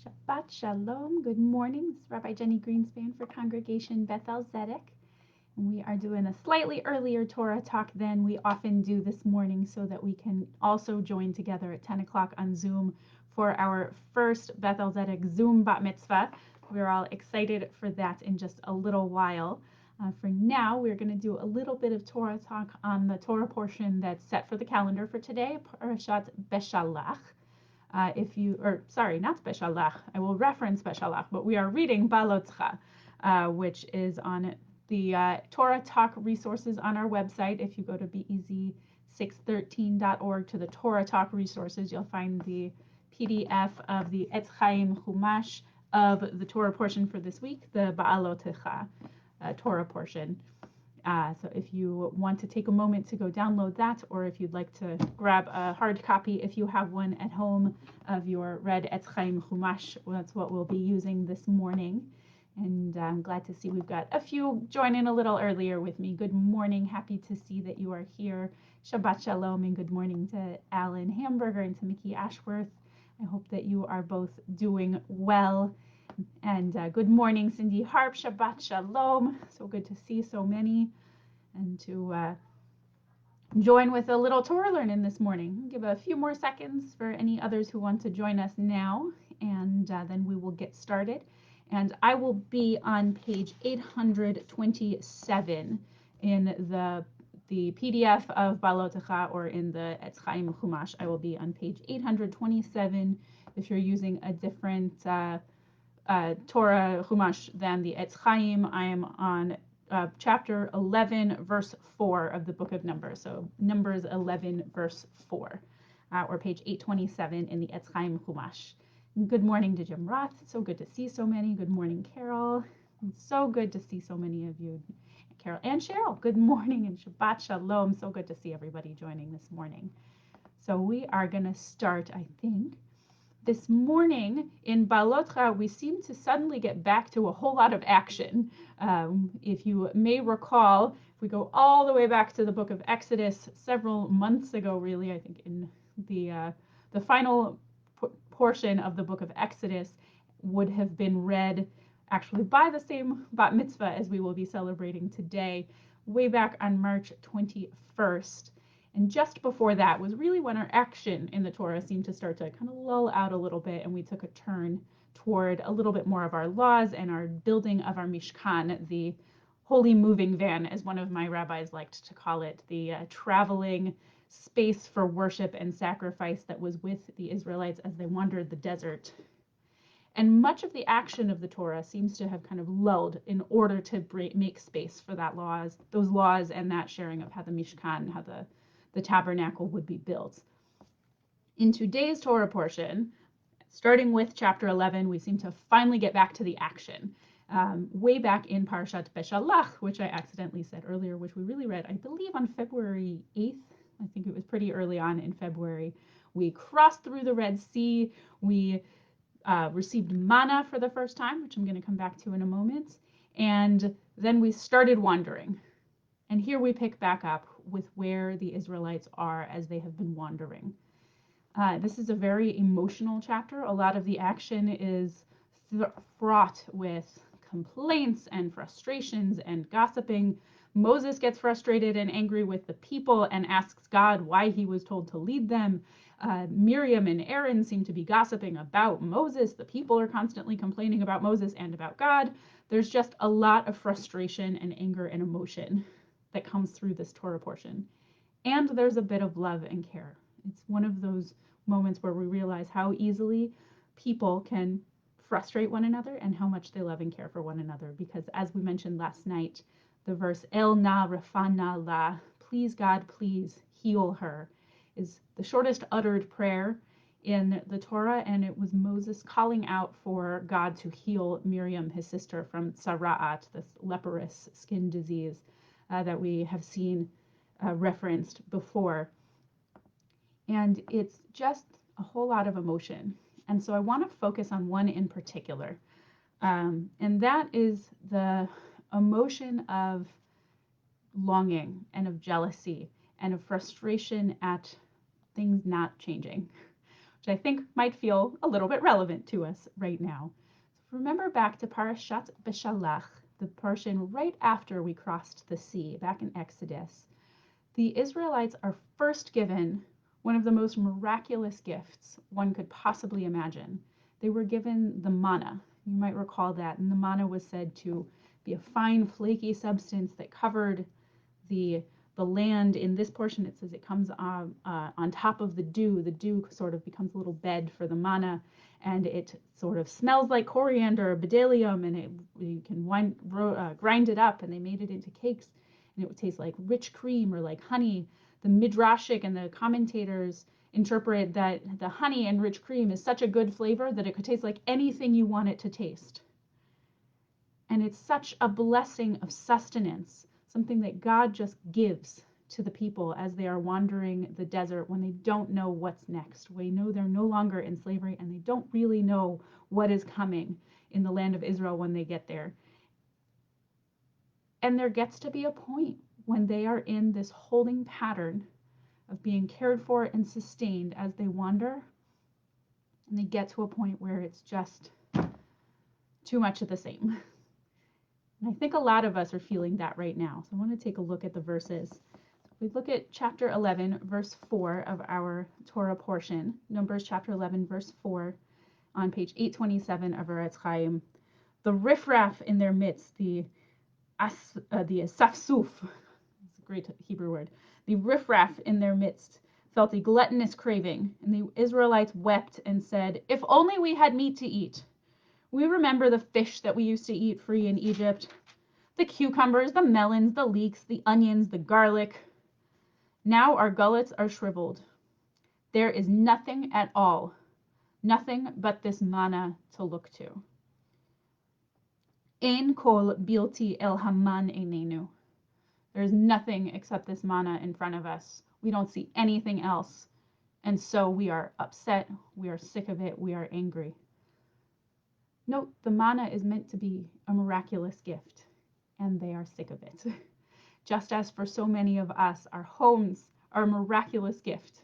Shabbat Shalom. Good morning. This is Rabbi Jenni Greenspan for Congregation Beth-El Zedek. And we are doing a slightly earlier Torah talk than we often do this morning so that we can also join together at 10 o'clock on Zoom for our first Beth-El Zedek Zoom Bat Mitzvah. We're all excited for that in just a little while. For now, we're going to do a little bit of Torah talk on the Torah portion that's set for the calendar for today, Parashat Beshalach. Not Beshalach, I will reference Beshalach, but we are reading Balotcha, which is on the Torah Talk resources on our website. If you go to bez613.org to the Torah Talk resources, you'll find the PDF of the Etz Chaim Chumash of the Torah portion for this week, the Ba'alotecha Torah portion. So if you want to take a moment to go download that, or if you'd like to grab a hard copy, if you have one at home of your red Etz Chaim Chumash, that's what we'll be using this morning. And I'm glad to see we've got a few join in a little earlier with me. Good morning. Happy to see that you are here. Shabbat Shalom, and good morning to Alan Hamburger and to Mickey Ashworth. I hope that you are both doing well. And good morning, Cindy Harp. Shabbat Shalom. So good to see so many and to join with a little Torah learning this morning. I'll give a few more seconds for any others who want to join us now, and then we will get started. And I will be on page 827 in the PDF of Balotecha, or in the Etz Chaim Chumash. I will be on page 827. If you're using a different Torah Chumash than the Etz Chaim, I am on chapter 11, verse 4 of the book of Numbers. So Numbers 11, verse 4, or page 827 in the Etz Chaim Chumash. Good morning to Jim Roth. So good to see so many. Good morning, Carol. It's so good to see so many of you. Carol and Cheryl, good morning, and Shabbat Shalom. So good to see everybody joining this morning. So we are going to start, I think. This morning in Balotcha, we seem to suddenly get back to a whole lot of action. If you may recall, if we go all the way back to the book of Exodus several months ago, really, I think in the final portion of the book of Exodus would have been read actually by the same bat mitzvah as we will be celebrating today, way back on March 21st. And just before that was really when our action in the Torah seemed to start to kind of lull out a little bit, and we took a turn toward a little bit more of our laws and our building of our Mishkan, the holy moving van, as one of my rabbis liked to call it, the traveling space for worship and sacrifice that was with the Israelites as they wandered the desert. And much of the action of the Torah seems to have kind of lulled in order to make space for those laws and that sharing of how the Mishkan, how the tabernacle would be built. In today's Torah portion, starting with chapter 11, we seem to finally get back to the action. Way back in Parashat Beshalach, which I accidentally said earlier, which we really read, I believe, on February 8th. I think it was pretty early on in February. We crossed through the Red Sea. We received manna for the first time, which I'm going to come back to in a moment. And then we started wandering. And here we pick back up with where the Israelites are as they have been wandering. This is a very emotional chapter. A lot of the action is fraught with complaints and frustrations and gossiping. Moses gets frustrated and angry with the people and asks God why he was told to lead them. Miriam and Aaron seem to be gossiping about Moses. The people are constantly complaining about Moses and about God. There's just a lot of frustration and anger and emotion that comes through this Torah portion. And there's a bit of love and care. It's one of those moments where we realize how easily people can frustrate one another and how much they love and care for one another. Because as we mentioned last night, the verse El na refana la, please God, please heal her, is the shortest uttered prayer in the Torah, and it was Moses calling out for God to heal Miriam, his sister, from tzara'at, this leprous skin disease that we have seen referenced before. And it's just a whole lot of emotion. And so I want to focus on one in particular, and that is the emotion of longing and of jealousy and of frustration at things not changing, which I think might feel a little bit relevant to us right now. So remember back to Parashat Beshalach, the portion right after we crossed the sea, back in Exodus. The Israelites are first given one of the most miraculous gifts one could possibly imagine. They were given the manna. You might recall that. And the manna was said to be a fine, flaky substance that covered the land. In this portion, it says it comes on top of the dew. The dew sort of becomes a little bed for the manna, and it sort of smells like coriander or bdellium, and you can grind it up, and they made it into cakes, and it would taste like rich cream or like honey. The midrashic and the commentators interpret that the honey and rich cream is such a good flavor that it could taste like anything you want it to taste. And it's such a blessing of sustenance, something that God just gives to the people as they are wandering the desert when they don't know what's next. We know they're no longer in slavery and they don't really know what is coming in the land of Israel when they get there. And there gets to be a point when they are in this holding pattern of being cared for and sustained as they wander, and they get to a point where it's just too much of the same. And I think a lot of us are feeling that right now. So I want to take a look at the verses. We look at chapter 11, verse 4 of our Torah portion, Numbers chapter 11, verse 4, on page 827 of our Etz Chaim. The riffraff in their midst, the asafsuf, it's a great Hebrew word, the riffraff in their midst felt a gluttonous craving, and the Israelites wept and said, "If only we had meat to eat. We remember the fish that we used to eat free in Egypt, the cucumbers, the melons, the leeks, the onions, the garlic. Now our gullets are shriveled. There is nothing at all, nothing but this manna to look to. Ein kol bilti el haman einenu. There is nothing except this manna in front of us. We don't see anything else. And so we are upset, we are sick of it, we are angry." Note, the manna is meant to be a miraculous gift, and they are sick of it. Just as for so many of us, our homes are a miraculous gift,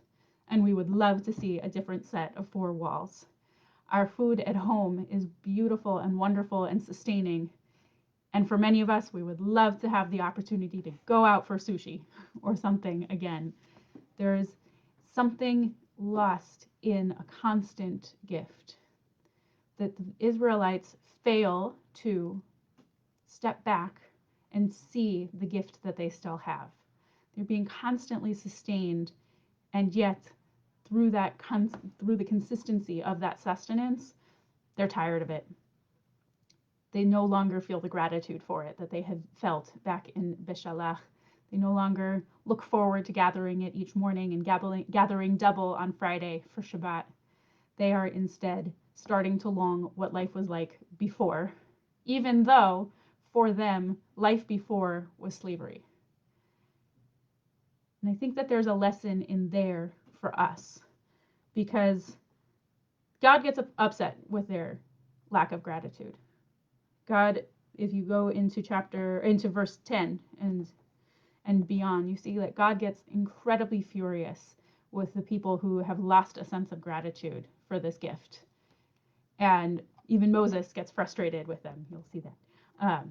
and we would love to see a different set of four walls. Our food at home is beautiful and wonderful and sustaining, and for many of us, we would love to have the opportunity to go out for sushi or something again. There's something lost in a constant gift, that the Israelites fail to step back and see the gift that they still have. They're being constantly sustained, and yet through the consistency of that sustenance, they're tired of it. They no longer feel the gratitude for it that they had felt back in Beshalach. They no longer look forward to gathering it each morning and gathering double on Friday for Shabbat. They are instead starting to long what life was like before, even though for them, life before was slavery. And I think that there's a lesson in there for us, because God gets upset with their lack of gratitude. God, if you go into verse 10 and beyond, you see that God gets incredibly furious with the people who have lost a sense of gratitude for this gift. And even Moses gets frustrated with them. You'll see that.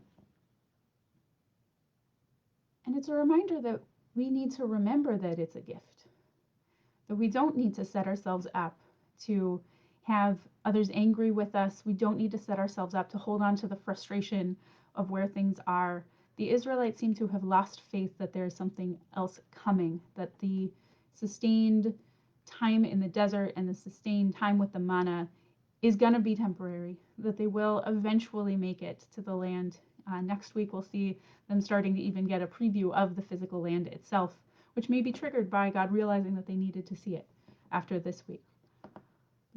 And it's a reminder that we need to remember that it's a gift, that we don't need to set ourselves up to have others angry with us. We don't need to set ourselves up to hold on to the frustration of where things are. The Israelites seem to have lost faith that there is something else coming, that the sustained time in the desert and the sustained time with the manna is going to be temporary, that they will eventually make it to the land. Next week, we'll see them starting to even get a preview of the physical land itself, which may be triggered by God realizing that they needed to see it after this week.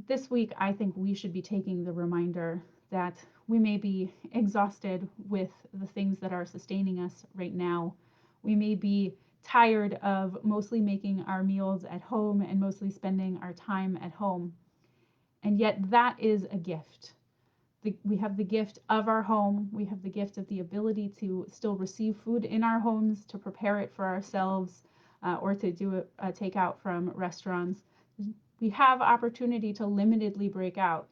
This week, I think we should be taking the reminder that we may be exhausted with the things that are sustaining us right now. We may be tired of mostly making our meals at home and mostly spending our time at home. And yet that is a gift. We have the gift of our home. We have the gift of the ability to still receive food in our homes, to prepare it for ourselves, or to do a takeout from restaurants. we have opportunity to limitedly break out.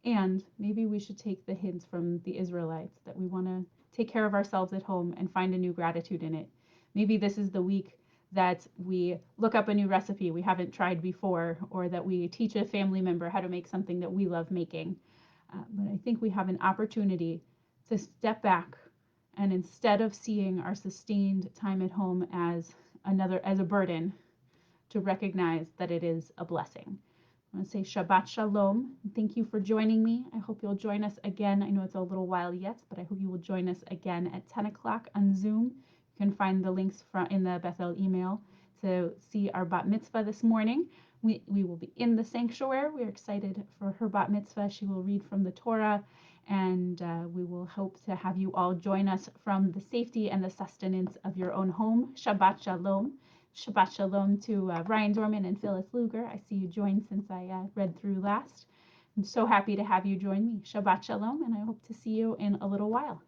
And maybe we should take the hints from the Israelites that we want to take care of ourselves at home and find a new gratitude in it. Maybe this is the week that we look up a new recipe we haven't tried before, or that we teach a family member how to make something that we love making. But I think we have an opportunity to step back, and instead of seeing our sustained time at home as a burden, to recognize that it is a blessing. I want to say Shabbat Shalom. Thank you for joining me. I hope you'll join us again. I know it's a little while yet, but I hope you will join us again at 10 o'clock on Zoom. You can find the links in the Beth-El email to see our bat mitzvah this morning. We will be in the sanctuary. We're excited for her bat mitzvah. She will read from the Torah, and we will hope to have you all join us from the safety and the sustenance of your own home. Shabbat Shalom. Shabbat Shalom to Ryan Dorman and Phyllis Luger. I see you joined since I read through last. I'm so happy to have you join me. Shabbat Shalom, and I hope to see you in a little while.